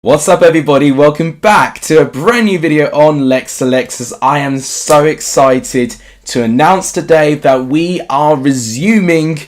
What's up everybody, welcome back to a brand new video on Lex Selects. I am so excited to announce today that we are resuming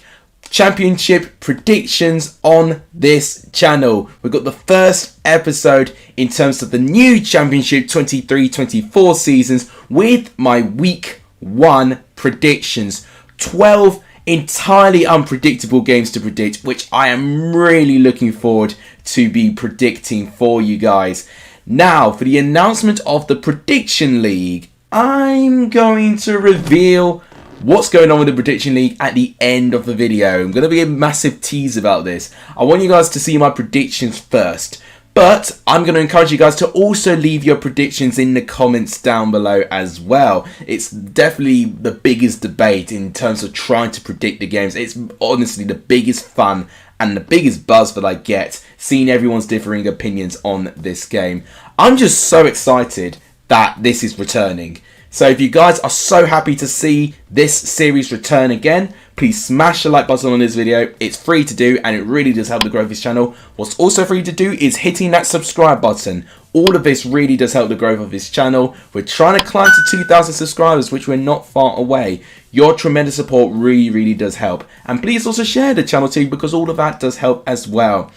championship predictions on this channel. We've got the first episode in terms of the new championship 23-24 seasons with my week 1 predictions. 12 entirely unpredictable games to predict, which I am really looking forward to be predicting for you guys. Now, for the announcement of the Prediction League, I'm going to reveal what's going on with the Prediction League at the end of the video. I'm going to be a massive tease about this. I want you guys to see my predictions first. But I'm going to encourage you guys to also leave your predictions in the comments down below as well. It's definitely the biggest debate in terms of trying to predict the games. It's honestly the biggest fun and the biggest buzz that I get seeing everyone's differing opinions on this game. I'm just so excited that this is returning. So if you guys are so happy to see this series return again, please smash the like button on this video. It's free to do and it really does help the growth of this channel. What's also free to do is hitting that subscribe button. All of this really does help the growth of this channel. We're trying to climb to 2,000 subscribers, which we're not far away. Your tremendous support really does help. And please also share the channel too, because all of that does help as well.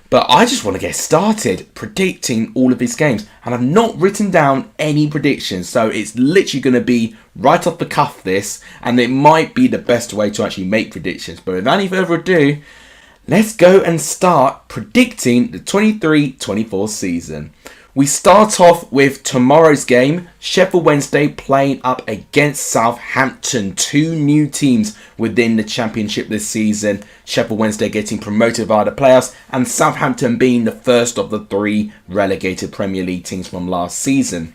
But I just want to get started predicting all of these games. And I've not written down any predictions. So it's literally going to be right off the cuff this. And it might be the best way to actually make predictions. But without any further ado, let's go and start predicting the 23-24 season. We start off with tomorrow's game, Sheffield Wednesday playing up against Southampton, two new teams within the championship this season. Sheffield Wednesday getting promoted via the playoffs and Southampton being the first of the 3 relegated Premier League teams from last season.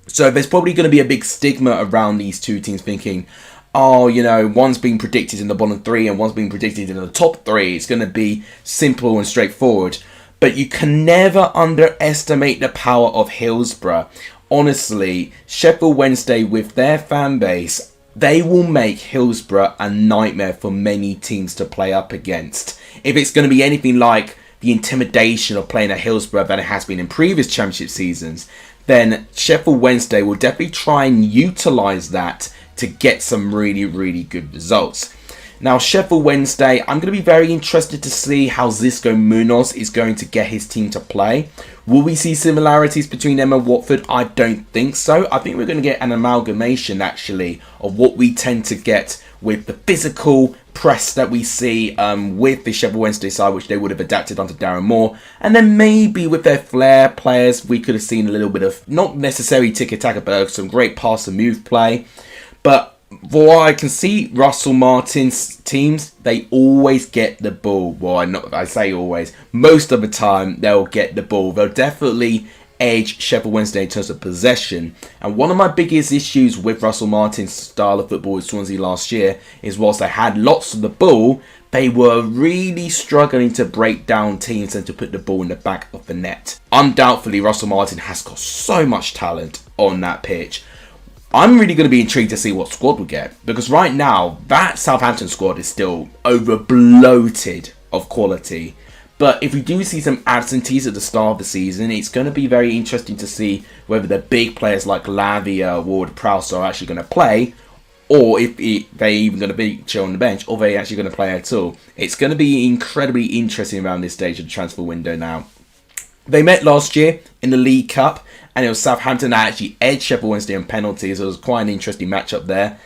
So there's probably going to be a big stigma around these two teams thinking, oh, you know, one's being predicted in the bottom 3 and one's being predicted in the top 3. It's going to be simple and straightforward. But you can never underestimate the power of Hillsborough. Honestly, Sheffield Wednesday with their fan base, they will make Hillsborough a nightmare for many teams to play up against. If it's going to be anything like the intimidation of playing at Hillsborough than it has been in previous championship seasons, then Sheffield Wednesday will definitely try and utilise that to get some really good results. Now, Sheffield Wednesday, I'm going to be very interested to see how Xisco Munoz is going to get his team to play. Will we see similarities between them and Watford? I don't think so. I think we're going to get an amalgamation, actually, of what we tend to get with the physical press that we see with the Sheffield Wednesday side, which they would have adapted under Darren Moore. And then maybe with their flair players, we could have seen a little bit of, not necessarily tiki-taka, but some great pass and move play. But for what I can see, Russell Martin's teams, they always get the ball. Well, I say always. Most of the time, they'll get the ball. They'll definitely edge Sheffield Wednesday in terms of possession. And one of my biggest issues with Russell Martin's style of football with Swansea last year is whilst they had lots of the ball, they were really struggling to break down teams and to put the ball in the back of the net. Undoubtedly, Russell Martin has got so much talent on that pitch. I'm really going to be intrigued to see what squad we get, because right now that Southampton squad is still over bloated of quality. But if we do see some absentees at the start of the season, it's going to be very interesting to see whether the big players like Lavia, Ward, Prowse are actually going to play, or if they're even going to be chill on the bench, or they're actually going to play at all. It's going to be incredibly interesting around this stage of the transfer window now. They met last year in the League Cup, and it was Southampton that actually edged Sheffield Wednesday on penalties. It was quite an interesting matchup there.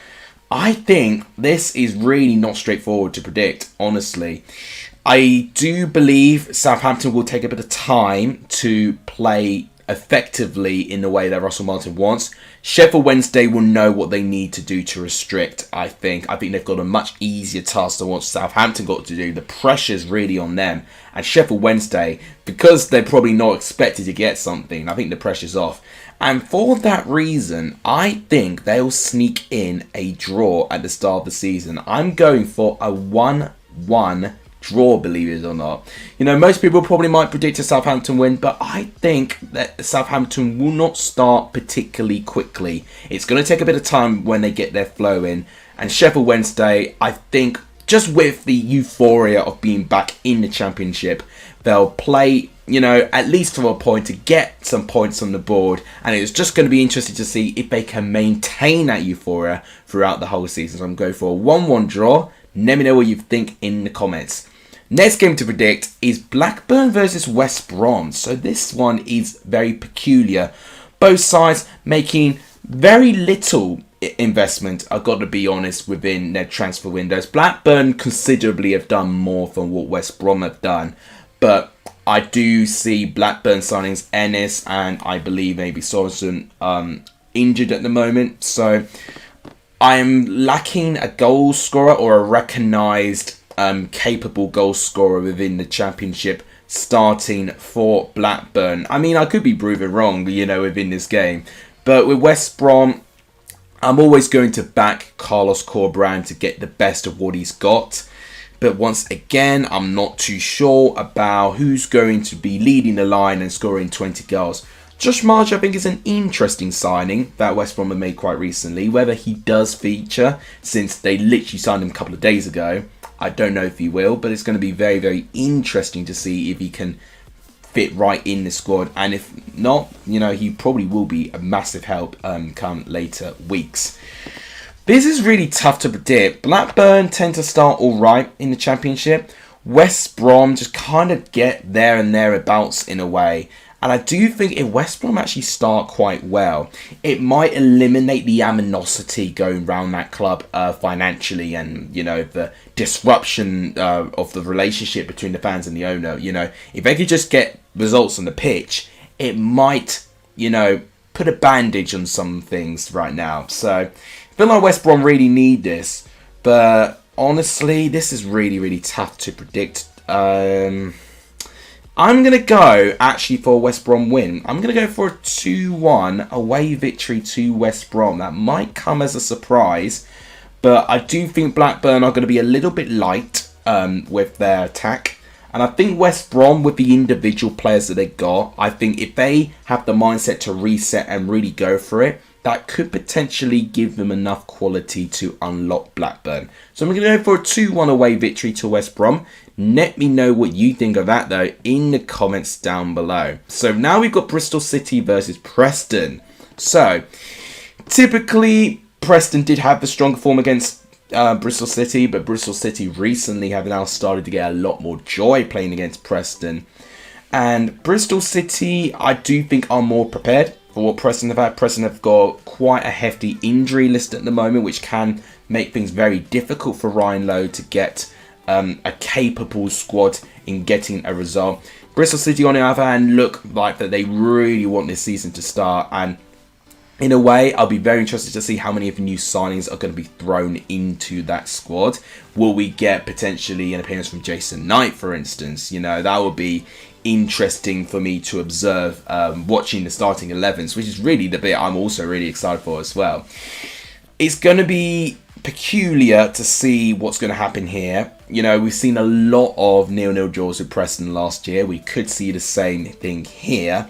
I think this is really not straightforward to predict, honestly. I do believe Southampton will take a bit of time to play effectively in the way that Russell Martin wants. Sheffield Wednesday will know what they need to do to restrict, I think. I think they've got a much easier task than what Southampton got to do. The pressure's really on them. And Sheffield Wednesday, because they're probably not expected to get something, I think the pressure's off. And for that reason, I think they'll sneak in a draw at the start of the season. I'm going for a 1-1 draw, believe it or not. You know, most people probably might predict a Southampton win, but I think that Southampton will not start particularly quickly. It's going to take a bit of time when they get their flow in. And Sheffield Wednesday, I think, just with the euphoria of being back in the Championship, they'll play, at least to a point to get some points on the board. And it's just going to be interesting to see if they can maintain that euphoria throughout the whole season. So I'm going for a 1-1 draw. Let me know what you think in the comments. Next game to predict is Blackburn versus West Brom. So this one is very peculiar. Both sides making very little investment, I've got to be honest, within their transfer windows. Blackburn considerably have done more than what West Brom have done. But I do see Blackburn signings Ennis and I believe maybe Sorensen injured at the moment. So I'm lacking a goal scorer or a recognised capable goal scorer within the Championship starting for Blackburn. I mean, I could be proven wrong, within this game. But with West Brom, I'm always going to back Carlos Corberán to get the best of what he's got. But once again, I'm not too sure about who's going to be leading the line and scoring 20 goals. Josh Marsh, I think, is an interesting signing that West Brom have made quite recently. Whether he does feature, since they literally signed him a couple of days ago, I don't know if he will. But it's going to be very, very interesting to see if he can fit right in the squad. And if not, he probably will be a massive help come later weeks. This is really tough to predict. Blackburn tend to start all right in the Championship. West Brom just kind of get there and thereabouts in a way. And I do think if West Brom actually start quite well, it might eliminate the animosity going around that club financially and, the disruption of the relationship between the fans and the owner. If they could just get results on the pitch, it might, put a bandage on some things right now. So I feel like West Brom really need this. But honestly, this is really, really tough to predict. I'm going to go actually for a West Brom win. I'm going to go for a 2-1 away victory to West Brom. That might come as a surprise, but I do think Blackburn are going to be a little bit light with their attack. And I think West Brom, with the individual players that they got, I think if they have the mindset to reset and really go for it, that could potentially give them enough quality to unlock Blackburn. So I'm going to go for a 2-1 away victory to West Brom. Let me know what you think of that, though, in the comments down below. So now we've got Bristol City versus Preston. So, typically, Preston did have the stronger form against Bristol City, but Bristol City recently have now started to get a lot more joy playing against Preston. And Bristol City, I do think, are more prepared for what Preston have had. Preston have got quite a hefty injury list at the moment, which can make things very difficult for Ryan Lowe to get a capable squad in getting a result. Bristol City, on the other hand, look like that they really want this season to start. And in a way, I'll be very interested to see how many of the new signings are going to be thrown into that squad. Will we get potentially an appearance from Jason Knight, for instance? That would be interesting for me to observe watching the starting 11s, which is really the bit I'm also really excited for as well. It's going to be peculiar to see what's going to happen here. We've seen a lot of 0-0 draws with Preston last year. We could see the same thing here.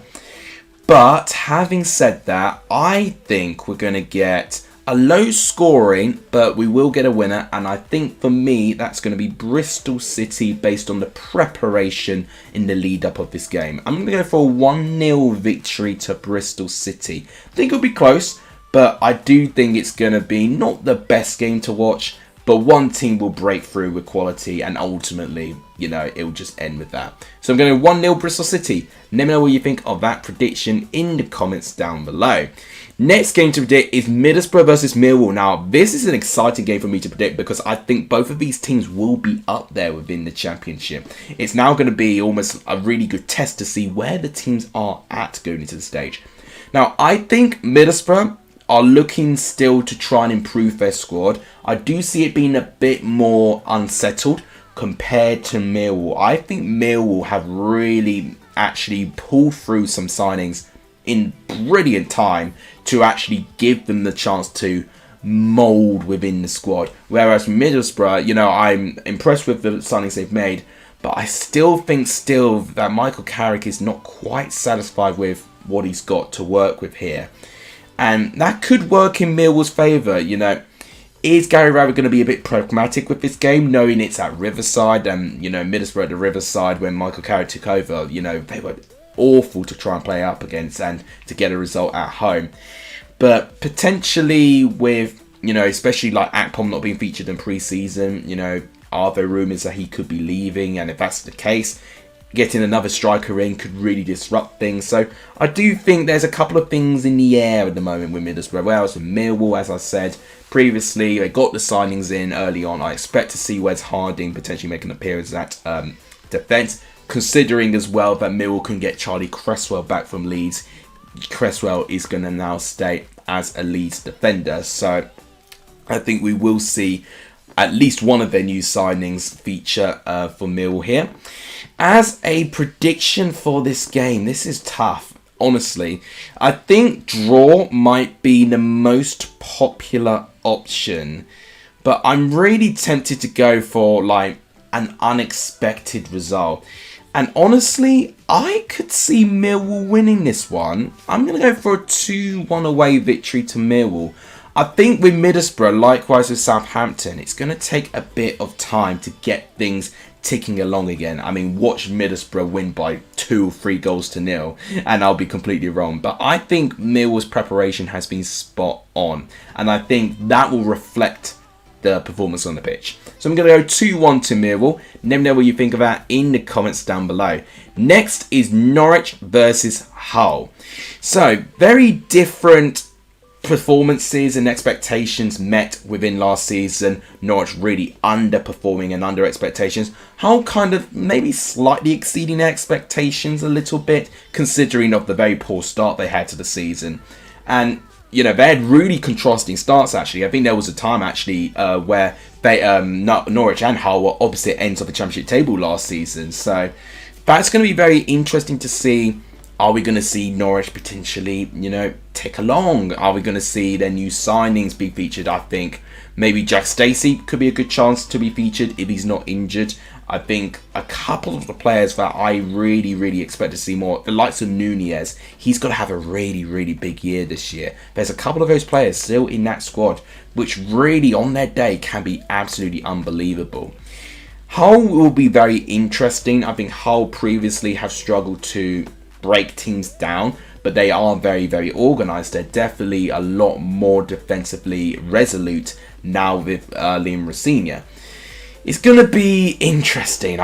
But having said that, I think we're going to get a low scoring, but we will get a winner. And I think for me, that's going to be Bristol City based on the preparation in the lead up of this game. I'm going to go for a 1-0 victory to Bristol City. I think it'll be close, but I do think it's going to be not the best game to watch. But one team will break through with quality and ultimately, it will just end with that. So I'm going to 1-0 Bristol City. Let me know what you think of that prediction in the comments down below. Next game to predict is Middlesbrough versus Millwall. Now, this is an exciting game for me to predict because I think both of these teams will be up there within the Championship. It's now going to be almost a really good test to see where the teams are at going into the stage. Now, I think Middlesbrough are looking still to try and improve their squad. I do see it being a bit more unsettled compared to Millwall. I think Millwall have really actually pulled through some signings in brilliant time to actually give them the chance to mould within the squad. Whereas Middlesbrough, I'm impressed with the signings they've made, but I still think that Michael Carrick is not quite satisfied with what he's got to work with here. And that could work in Millwall's favour, Is Gary Rowett going to be a bit pragmatic with this game, knowing it's at Riverside and, Middlesbrough at the Riverside when Michael Carrick took over, they were awful to try and play up against and to get a result at home. But potentially with, especially like Akpom not being featured in pre-season, are there rumours that he could be leaving? And if that's the case, getting another striker in could really disrupt things. So I do think there's a couple of things in the air at the moment with Middlesbrough. Whereas with Millwall, as I said previously, they got the signings in early on. I expect to see Wes Harding potentially make an appearance at defence, considering as well that Millwall can get Charlie Cresswell back from Leeds. Cresswell is going to now stay as a Leeds defender. So I think we will see at least one of their new signings feature for Millwall here. As a prediction for this game, this is tough, honestly. I think draw might be the most popular option, but I'm really tempted to go for like an unexpected result. And honestly, I could see Millwall winning this one. I'm going to go for a 2-1 away victory to Millwall. I think with Middlesbrough, likewise with Southampton, it's going to take a bit of time to get things ticking along again. I mean, watch Middlesbrough win by 2 or 3 goals to nil, and I'll be completely wrong. But I think Millwall's preparation has been spot on, and I think that will reflect the performance on the pitch. So I'm going to go 2-1 to Millwall. Let me know what you think of that in the comments down below. Next is Norwich versus Hull. So, very different performances and expectations met within last season. Norwich really underperforming and under expectations. Hull kind of maybe slightly exceeding expectations a little bit, considering of the very poor start they had to the season. And they had really contrasting starts actually. I think there was a time actually where they Norwich and Hull were opposite ends of the championship table last season. So that's going to be very interesting to see. Are we going to see Norwich potentially, tick along? Are we going to see their new signings be featured? I think maybe Jack Stacey could be a good chance to be featured if he's not injured. I think a couple of the players that I really, really expect to see more, the likes of Nunez, he's got to have a really, really big year this year. There's a couple of those players still in that squad, which really on their day can be absolutely unbelievable. Hull will be very interesting. I think Hull previously have struggled to break teams down, but they are very, very organised. They're definitely a lot more defensively resolute now with Liam Rosenior. It's going to be interesting.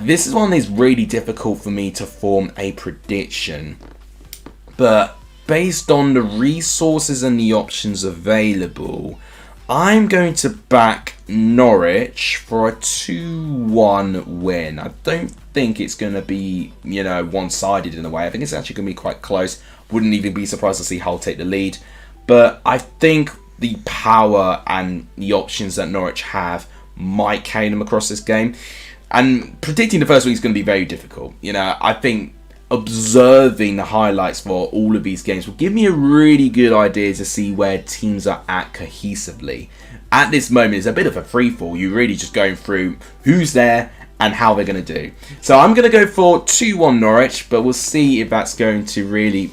This is one that's really difficult for me to form a prediction, but based on the resources and the options available, I'm going to back Norwich for a 2-1 win. I don't think it's going to be, one-sided in a way. I think it's actually going to be quite close. Wouldn't even be surprised to see Hull take the lead. But I think the power and the options that Norwich have might carry them across this game. And predicting the first week is going to be very difficult. I think observing the highlights for all of these games will give me a really good idea to see where teams are at cohesively. At this moment, it's a bit of a free-fall. You're really just going through who's there and how they're going to do. So I'm going to go for 2-1 Norwich, but we'll see if that's going to really,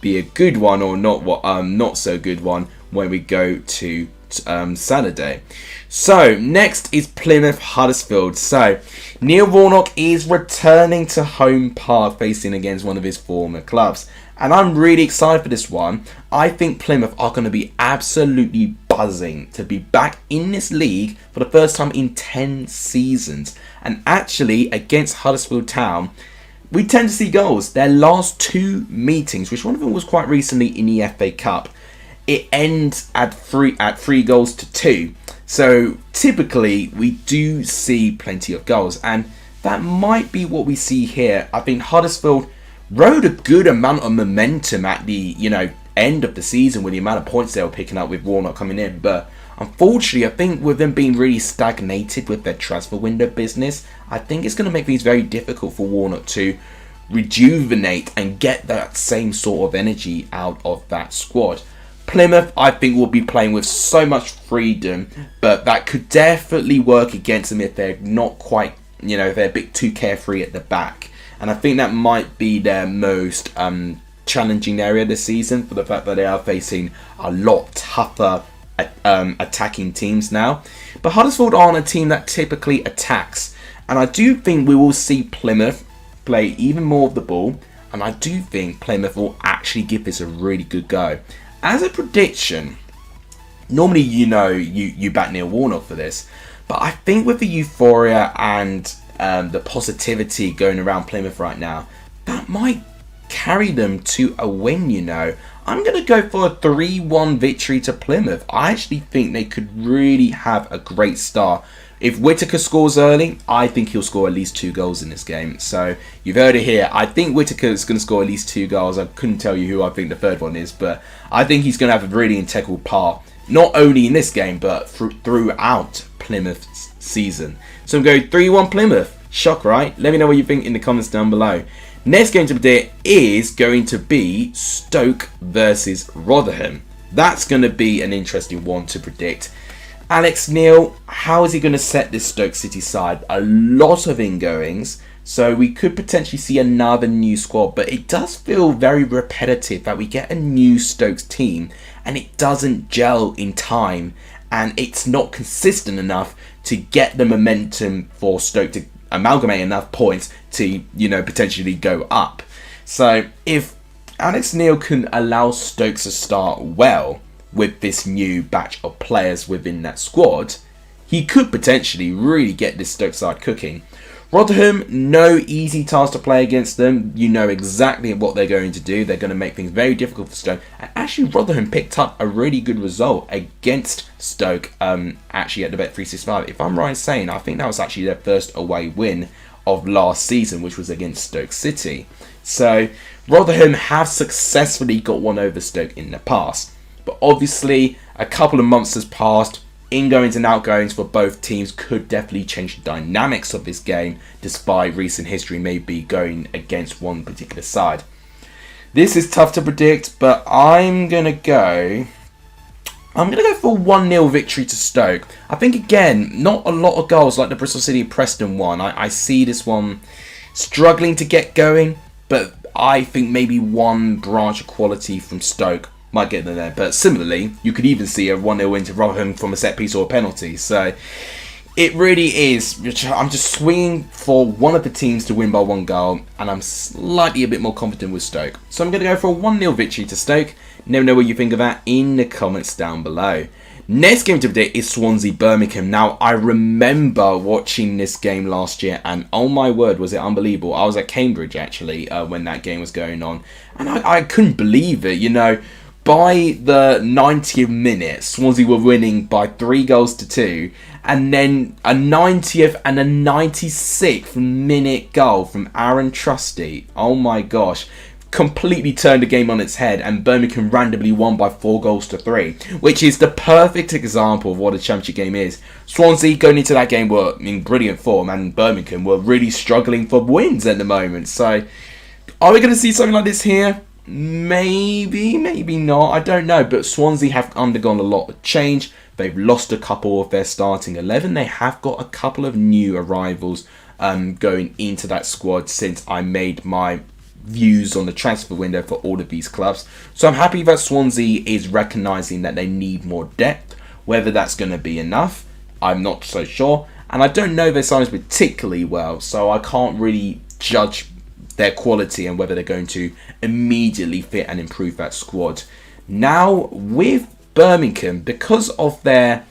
be a good one or not so good one when we go to Saturday. So next is Plymouth Huddersfield. So Neil Warnock is returning to home park facing against one of his former clubs, and I'm really excited for this one. I think Plymouth are going to be absolutely buzzing to be back in this league for the first time in 10 seasons. And actually against Huddersfield Town, we tend to see goals. Their last 2 meetings, which one of them was quite recently in the FA Cup, it ends at 3 goals to 2. So typically we do see plenty of goals, and that might be what we see here. I think Huddersfield rode a good amount of momentum at the end of the season with the amount of points they were picking up with Warnock coming in, but unfortunately I think with them being really stagnated with their transfer window business, I think it's going to make things very difficult for Warnock to rejuvenate and get that same sort of energy out of that squad. Plymouth, I think, will be playing with so much freedom, but that could definitely work against them if they're not quite, if they're a bit too carefree at the back. And I think that might be their most challenging area this season, for the fact that they are facing a lot tougher attacking teams now. But Huddersfield aren't a team that typically attacks. And I do think we will see Plymouth play even more of the ball. And I do think Plymouth will actually give this a really good go. As a prediction, normally you back Neil Warnock for this. But I think with the euphoria and the positivity going around Plymouth right now, that might carry them to a win, I'm going to go for a 3-1 victory to Plymouth. I actually think they could really have a great start. If Whittaker scores early, I think he'll score at least 2 goals in this game. So you've heard it here. I think Whittaker is going to score at least 2 goals. I couldn't tell you who I think the third one is, but I think he's going to have a really integral part, not only in this game, but throughout Plymouth's season. So I'm going 3-1 Plymouth. Shock, right? Let me know what you think in the comments down below. Next game to predict is going to be Stoke versus Rotherham. That's going to be an interesting one to predict. Alex Neil, how is he going to set this Stoke City side? A lot of ingoings, so we could potentially see another new squad, but it does feel very repetitive that we get a new Stoke team and it doesn't gel in time, and it's not consistent enough to get the momentum for Stoke to amalgamate enough points to, potentially go up. So if Alex Neil can allow Stoke to start well with this new batch of players within that squad, he could potentially really get this Stoke side cooking. Rotherham, no easy task to play against them. You know exactly what they're going to do. They're going to make things very difficult for Stoke. And actually, Rotherham picked up a really good result against Stoke, actually at the Bet365. If I'm right in saying, I think that was actually their first away win of last season, which was against Stoke City. So Rotherham have successfully got one over Stoke in the past. But obviously, a couple of months has passed. Ingoings and outgoings for both teams could definitely change the dynamics of this game, despite recent history maybe going against one particular side. This is tough to predict, but I'm going to go for 1-0 victory to Stoke. I think, again, not a lot of goals like the Bristol City Preston one. I see this one struggling to get going, but I think maybe one branch of quality from Stoke might get them there. But similarly, you could even see a 1-0 win to Rotherham from a set piece or a penalty. So it really is. I'm just swinging for one of the teams to win by 1 goal, and I'm slightly a bit more confident with Stoke. So I'm going to go for a 1-0 victory to Stoke. Let me know what you think of that in the comments down below. Next game to predict is Swansea Birmingham. Now, I remember watching this game last year, and oh my word, was it unbelievable. I was at Cambridge, actually, when that game was going on, and I couldn't believe it, By the 90th minute, Swansea were winning by 3 goals to 2. And then a 90th and a 96th minute goal from Aaron Trusty. Oh my gosh. Completely turned the game on its head, and Birmingham randomly won by 4 goals to 3. Which is the perfect example of what a championship game is. Swansea going into that game were in brilliant form, and Birmingham were really struggling for wins at the moment. So, are we going to see something like this here? Maybe, maybe not. I don't know. But Swansea have undergone a lot of change. They've lost a couple of their starting 11. They have got a couple of new arrivals going into that squad since I made my views on the transfer window for all of these clubs. So I'm happy that Swansea is recognising that they need more depth. Whether that's going to be enough, I'm not so sure. And I don't know their signings particularly well, so I can't really judge their quality and whether they're going to immediately fit and improve that squad. Now, with Birmingham, because of their,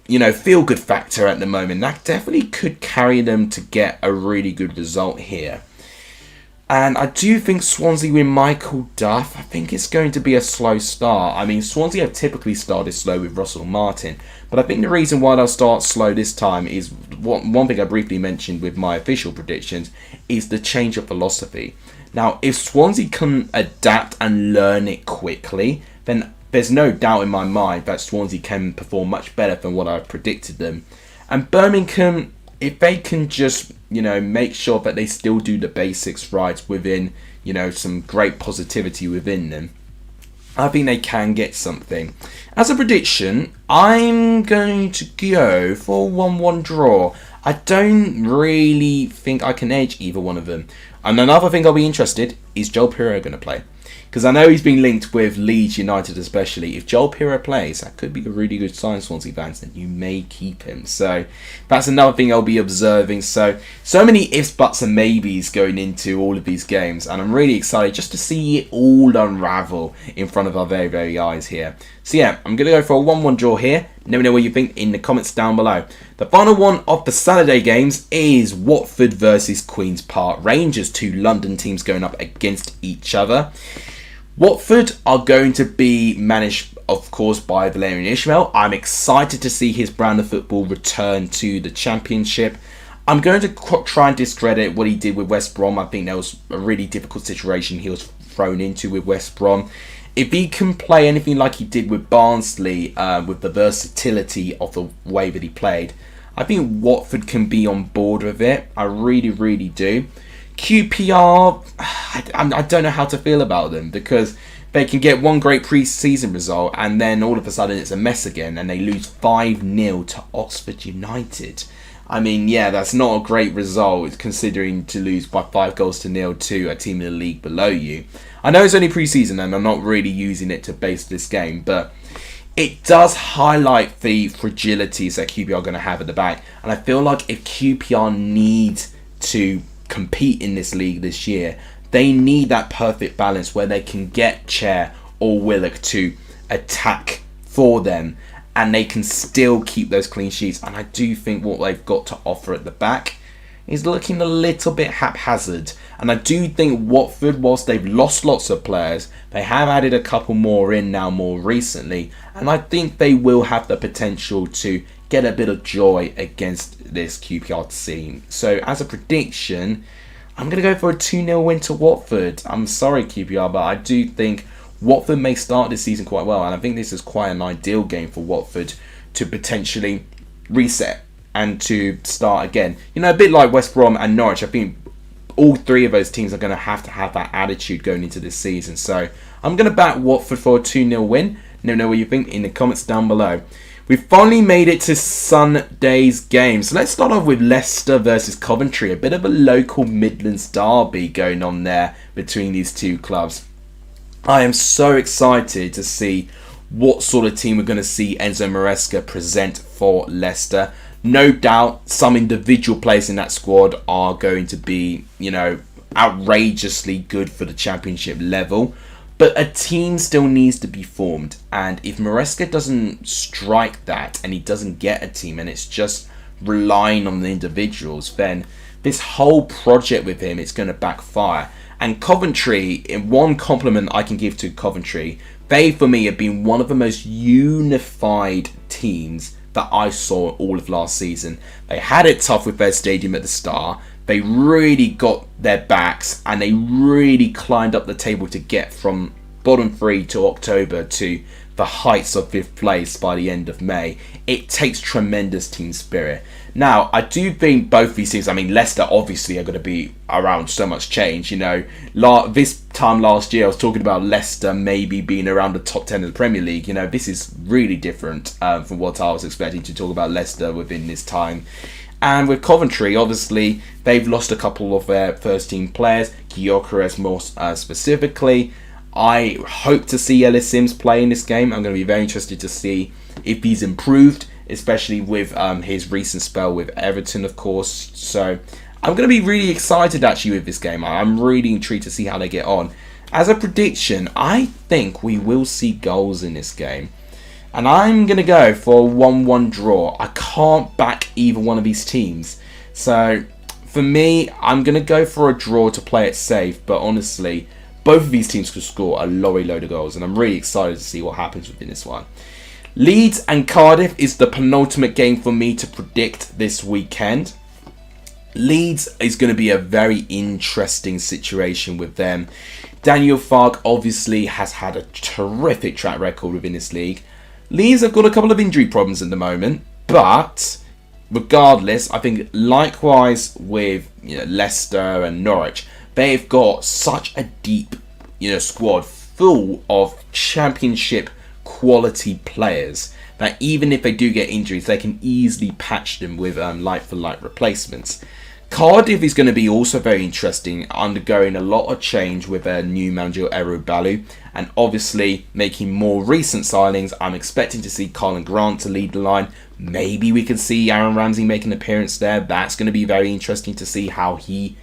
feel-good factor at the moment, that definitely could carry them to get a really good result here. And I do think Swansea with Michael Duff, I think it's going to be a slow start. I mean, Swansea have typically started slow with Russell Martin, but I think the reason why they'll start slow this time is one thing I briefly mentioned with my official predictions is the change of philosophy. Now, if Swansea can adapt and learn it quickly, then there's no doubt in my mind that Swansea can perform much better than what I've predicted them. And Birmingham, if they can just, make sure that they still do the basics right within, some great positivity within them, I think they can get something. As a prediction, I'm going to go for a 1-1 draw. I don't really think I can edge either one of them. And another thing I'll be interested, is Joel Piroe going to play? Because I know he's been linked with Leeds United especially. If Joel Piroe plays, that could be a really good sign, Swansea fans, and you may keep him. So that's another thing I'll be observing. So many ifs, buts and maybes going into all of these games. And I'm really excited just to see it all unravel in front of our very, very eyes here. So yeah, I'm going to go for a 1-1 draw here. Let me know what you think in the comments down below. The final one of the Saturday games is Watford versus Queen's Park Rangers. Two London teams going up against each other. Watford are going to be managed, of course, by Valérien Ismaël. I'm excited to see his brand of football return to the Championship. I'm going to try and discredit what he did with West Brom. I think that was a really difficult situation he was thrown into with West Brom. If he can play anything like he did with Barnsley, with the versatility of the way that he played, I think Watford can be on board with it. I really, really do. QPR, I don't know how to feel about them, because they can get one great pre-season result and then all of a sudden it's a mess again and they lose 5-0 to Oxford United. I mean, yeah, that's not a great result considering to lose by 5-0 to a team in the league below you. I know it's only pre-season and I'm not really using it to base this game, but it does highlight the fragilities that QPR are going to have at the back. And I feel like if QPR need to compete in this league this year, they need that perfect balance where they can get Chair or Willock to attack for them and they can still keep those clean sheets. And I do think what they've got to offer at the back is looking a little bit haphazard. And I do think Watford, whilst they've lost lots of players, they have added a couple more in now more recently, and I think they will have the potential to get a bit of joy against this QPR team. So as a prediction, I'm going to go for a 2-0 win to Watford. I'm sorry QPR, but I do think Watford may start this season quite well, and I think this is quite an ideal game for Watford to potentially reset and to start again. You know, a bit like West Brom and Norwich, I think all three of those teams are going to have that attitude going into this season. So I'm going to back Watford for a 2-0 win. Let me know what you think in the comments down below. We've finally made it to Sunday's game. So let's start off with Leicester versus Coventry. A bit of a local Midlands derby going on there between these two clubs. I am so excited to see what sort of team we're going to see Enzo Maresca present for Leicester. No doubt some individual players in that squad are going to be, you know, outrageously good for the Championship level. But a team still needs to be formed. And if Maresca doesn't strike that and he doesn't get a team and it's just relying on the individuals, then this whole project with him is going to backfire. And Coventry, in one compliment I can give to Coventry, they for me have been one of the most unified teams that I saw all of last season. They had it tough with their stadium at the start. They really got their backs and they really climbed up the table to get from bottom 3 to October to the heights of 5th place by the end of May. It takes tremendous team spirit. Now, I do think both these teams, I mean, Leicester obviously are going to be around so much change. You know, this time last year I was talking about Leicester maybe being around the top 10 of the Premier League. You know, this is really different from what I was expecting to talk about Leicester within this time. And with Coventry, obviously, they've lost a couple of their first team players, Gyökeres more specifically. I hope to see Ellis Sims play in this game. I'm going to be very interested to see if he's improved, especially with his recent spell with Everton, of course. So I'm going to be really excited actually with this game. I'm really intrigued to see how they get on. As a prediction, I think we will see goals in this game. And I'm going to go for a 1-1 draw. I can't back either one of these teams. So for me, I'm going to go for a draw to play it safe. But honestly, both of these teams could score a lorry load of goals. And I'm really excited to see what happens within this one. Leeds and Cardiff is the penultimate game for me to predict this weekend. Leeds is going to be a very interesting situation with them. Daniel Farke obviously has had a terrific track record within this league. Leeds have got a couple of injury problems at the moment, but regardless, I think likewise with Leicester and Norwich, they've got such a deep squad full of Championship quality players that even if they do get injuries, they can easily patch them with like-for-like replacements. Cardiff is going to be also very interesting, undergoing a lot of change with a new manager, Balu, and obviously making more recent signings. I'm expecting to see Colin Grant to lead the line. Maybe we can see Aaron Ramsey make an appearance there. That's going to be very interesting to see how he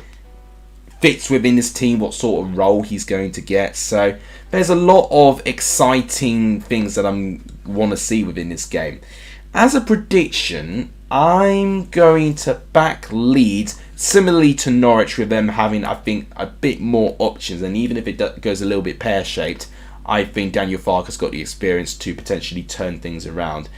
fits within this team, what sort of role he's going to get. So there's a lot of exciting things that I want to see within this game. As a prediction, I'm going to back Leeds, similarly to Norwich, with them having, I think, a bit more options. And even if it goes a little bit pear-shaped, I think Daniel Farke's got the experience to potentially turn things around.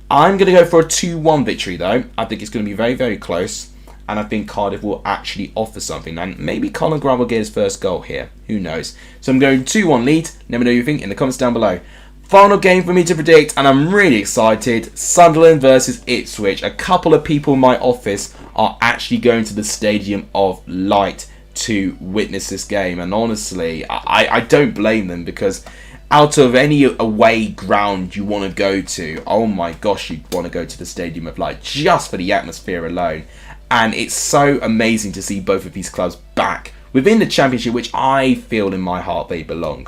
I'm going to go for a 2-1 victory, though. I think it's going to be very, very close. And I think Cardiff will actually offer something. And maybe Colin Grant will get his first goal here. Who knows? So I'm going 2-1 lead. Let me know what you think in the comments down below. Final game for me to predict, and I'm really excited. Sunderland versus Ipswich. A couple of people in my office are actually going to the Stadium of Light to witness this game. And honestly, I don't blame them, because out of any away ground you want to go to, oh my gosh, you'd want to go to the Stadium of Light just for the atmosphere alone. And it's so amazing to see both of these clubs back within the Championship, which I feel in my heart they belong.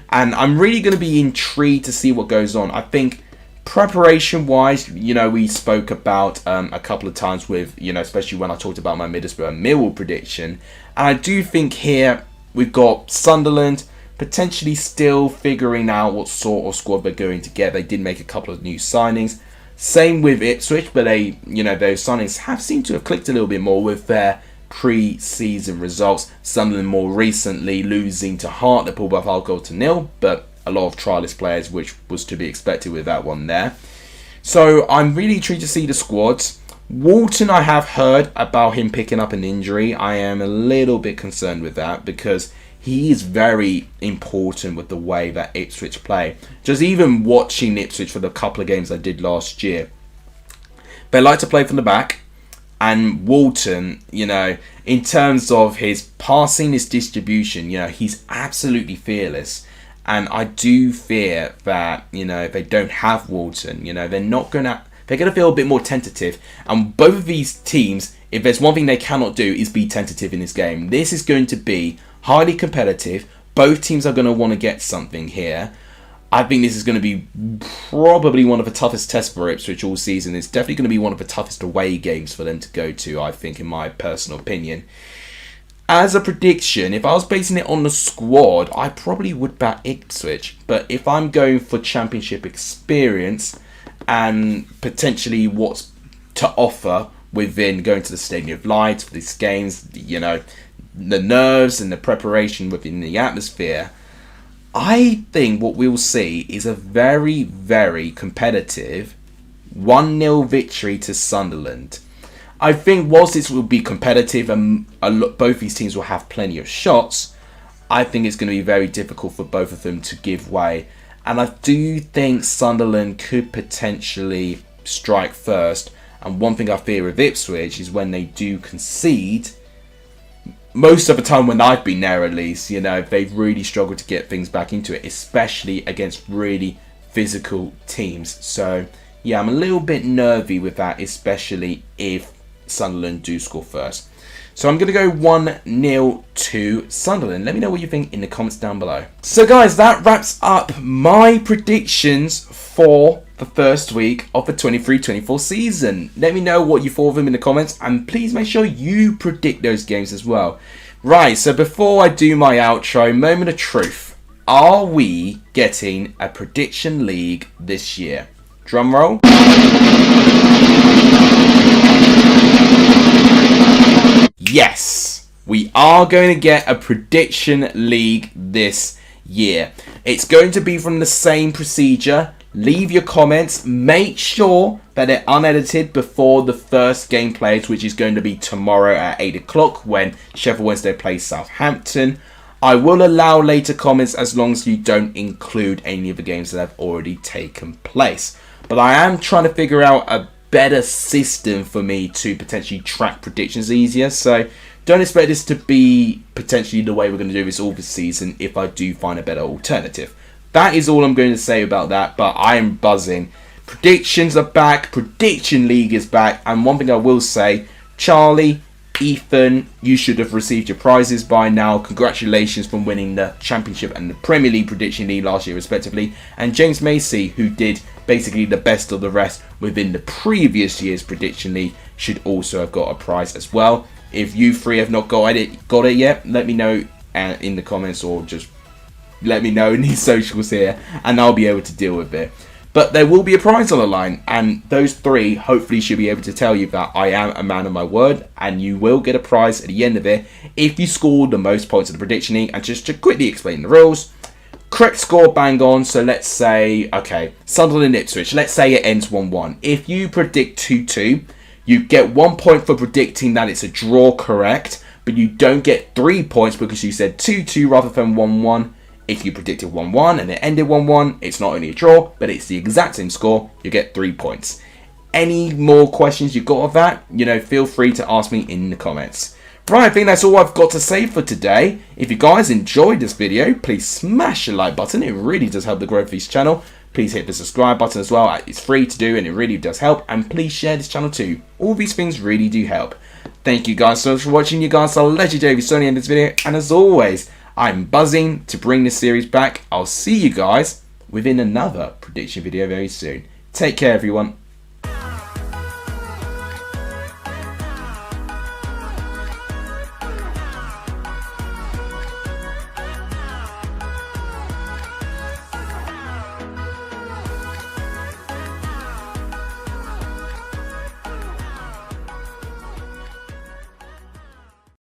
And I'm really going to be intrigued to see what goes on. I think preparation-wise, we spoke about a couple of times with, especially when I talked about my Middlesbrough and Millwall prediction. And I do think here we've got Sunderland potentially still figuring out what sort of squad they're going to get. They did make a couple of new signings. Same with Ipswich, but those signings have seemed to have clicked a little bit more with their pre-season results. Sunderland more recently losing to Hart, they pulled by 5-0, but a lot of trialist players, which was to be expected with that one there. So I'm really intrigued to see the squads. Walton, I have heard about him picking up an injury. I am a little bit concerned with that, because he is very important with the way that Ipswich play. Just even watching Ipswich for the couple of games I did last year, they like to play from the back. And Walton, in terms of his passing, his distribution, he's absolutely fearless. And I do fear that, if they don't have Walton, they're going to feel a bit more tentative. And both of these teams, if there's one thing they cannot do, is be tentative in this game. This is going to be highly competitive. Both teams are going to want to get something here. I think this is going to be probably one of the toughest tests for Ipswich all season. It's definitely going to be one of the toughest away games for them to go to, I think, in my personal opinion. As a prediction, if I was basing it on the squad, I probably would back Ipswich. But if I'm going for Championship experience and potentially what's to offer within going to the Stadium of Light for these games, the nerves and the preparation within the atmosphere, I think what we'll see is a very, very competitive 1-0 victory to Sunderland. I think whilst this will be competitive and both these teams will have plenty of shots, I think it's going to be very difficult for both of them to give way. And I do think Sunderland could potentially strike first. And one thing I fear with Ipswich is when they do concede, most of the time when I've been there at least, they've really struggled to get things back into it, especially against really physical teams. So, yeah, I'm a little bit nervy with that, especially if Sunderland do score first. So I'm going to go 1-0 to Sunderland. Let me know what you think in the comments down below. So, guys, that wraps up my predictions for the first week of the 23-24 season. Let me know what you thought of them in the comments, and please make sure you predict those games as well. Right, so before I do my outro, moment of truth. Are we getting a prediction league this year? Drum roll. Yes, we are going to get a prediction league this year. It's going to be from the same procedure. Leave your comments. Make sure that they're unedited before the first game plays, which is going to be tomorrow at 8 o'clock when Sheffield Wednesday plays Southampton. I will allow later comments as long as you don't include any of the games that have already taken place. But I am trying to figure out a better system for me to potentially track predictions easier. So don't expect this to be potentially the way we're going to do this all this season if I do find a better alternative. That is all I'm going to say about that, but I am buzzing. Predictions are back, Prediction League is back, and one thing I will say, Charlie Ethan, you should have received your prizes by now. Congratulations from winning the Championship and the Premier League Prediction League last year respectively. And James Macy, who did basically the best of the rest within the previous year's Prediction League, should also have got a prize as well. If you three have not got it yet, let me know in the comments, or just let me know in these socials here, and I'll be able to deal with it. But there will be a prize on the line, and those three hopefully should be able to tell you that I am a man of my word, and you will get a prize at the end of it if you score the most points in the Prediction League. And just to quickly explain the rules, correct score bang on. So let's say, okay, Sunderland Ipswich, let's say it ends 1-1. If you predict 2-2, you get 1 point for predicting that it's a draw correct, but you don't get 3 points because you said 2-2 rather than 1-1. If you predicted 1-1 and it ended 1-1, it's not only a draw, but it's the exact same score. You get 3 points. Any more questions you've got of that, feel free to ask me in the comments. Right, I think that's all I've got to say for today. If you guys enjoyed this video, please smash the like button. It really does help the growth of this channel. Please hit the subscribe button as well. It's free to do and it really does help. And please share this channel too. All these things really do help. Thank you guys so much for watching. You guys are legendary for Sony in this video. And as always, I'm buzzing to bring this series back. I'll see you guys within another prediction video very soon. Take care, everyone.